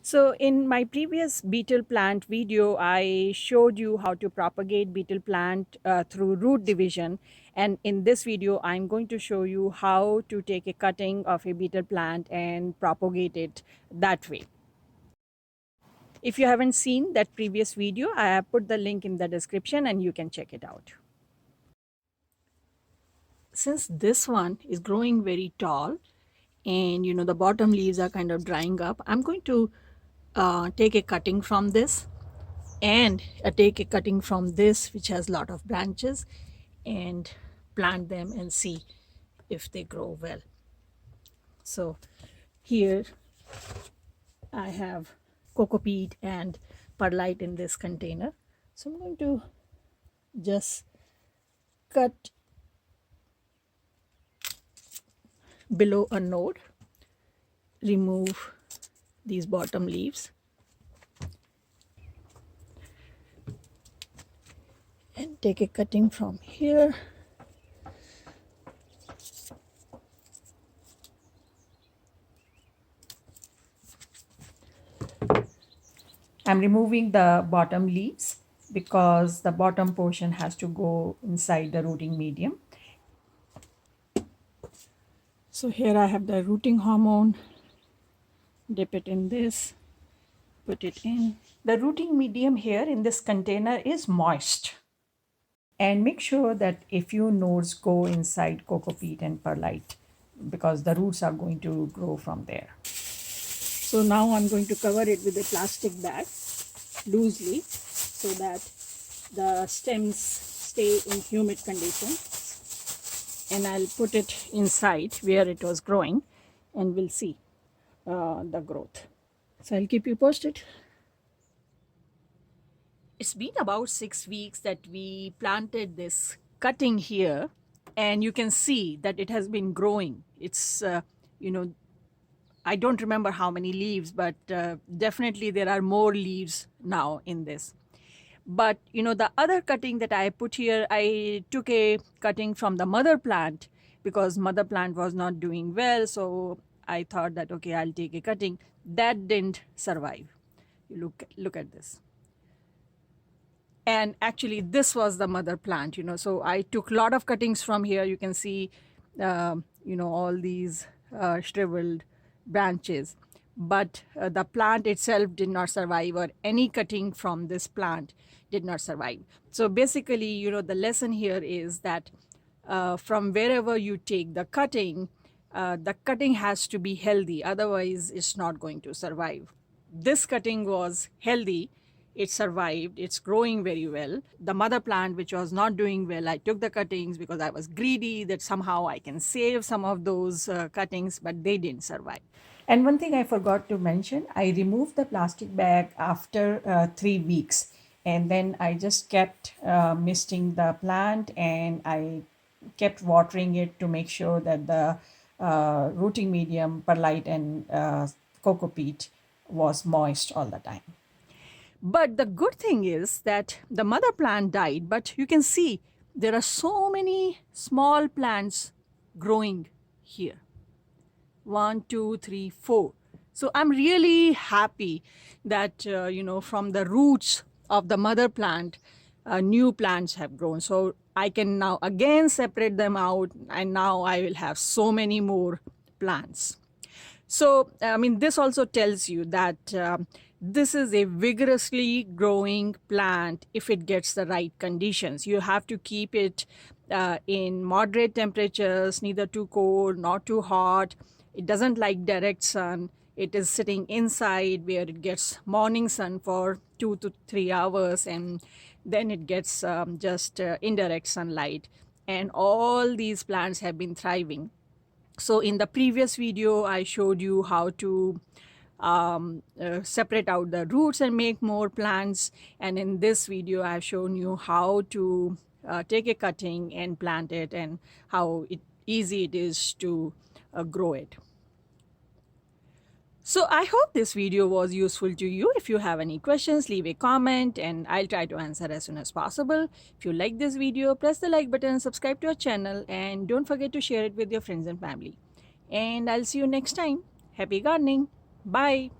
So in my previous betel plant video, I showed you how to propagate betel plant through root division. And in this video, I'm going to show you how to take a cutting of a betel plant and propagate it that way. If you haven't seen that previous video, I have put the link in the description and you can check it out. Since this one is growing very tall and the bottom leaves are kind of drying up, I'm going to take a cutting from this and take a cutting from this which has a lot of branches and plant them and see if they grow well. So here I have coco peat and perlite in this container. So I'm going to just cut below a node, remove these bottom leaves and take a cutting from here. I'm removing the bottom leaves because the bottom portion has to go inside the rooting medium. So here I have the rooting hormone. Dip it in this, put it in. The rooting medium here in this container is moist. And make sure that a few nodes go inside coco peat and perlite because the roots are going to grow from there. So now I'm going to cover it with a plastic bag loosely so that the stems stay in humid conditions. And I'll put it inside where it was growing and we'll see the growth. So I'll keep you posted. It's been about 6 weeks that we planted this cutting here, and you can see that it has been growing. It's, I don't remember how many leaves, but definitely there are more leaves now in this. But, the other cutting that I put here, I took a cutting from the mother plant because mother plant was not doing well. So I thought that, okay, I'll take a cutting. That didn't survive. You look at this. And actually this was the mother plant, so I took a lot of cuttings from here. You can see, all these shriveled branches, but the plant itself did not survive, or any cutting from this plant did not survive. So basically, the lesson here is that from wherever you take the cutting has to be healthy, otherwise it's not going to survive. This cutting was healthy. It survived. It's growing very well. The mother plant, which was not doing well, I took the cuttings because I was greedy that somehow I can save some of those cuttings, but they didn't survive. And one thing I forgot to mention, I removed the plastic bag after 3 weeks. And then I just kept misting the plant and I kept watering it to make sure that the rooting medium, perlite and coco peat was moist all the time. But the good thing is that the mother plant died, but you can see there are so many small plants growing here. 1, 2, 3, 4. So I'm really happy that, from the roots of the mother plant, new plants have grown. So I can now again separate them out, and now I will have so many more plants. So, this also tells you that this is a vigorously growing plant if it gets the right conditions. You have to keep it in moderate temperatures, neither too cold, not too hot. It doesn't like direct sun. It is sitting inside where it gets morning sun for 2 to 3 hours, and then it gets just indirect sunlight. And all these plants have been thriving. So in the previous video, I showed you how to separate out the roots and make more plants. And in this video, I've shown you how to take a cutting and plant it, and how easy it is to grow it. So I hope this video was useful to you. If you have any questions, leave a comment and I'll try to answer as soon as possible. If you like this video, press the like button, subscribe to our channel, and don't forget to share it with your friends and family. And I'll see you next time. Happy gardening. Bye.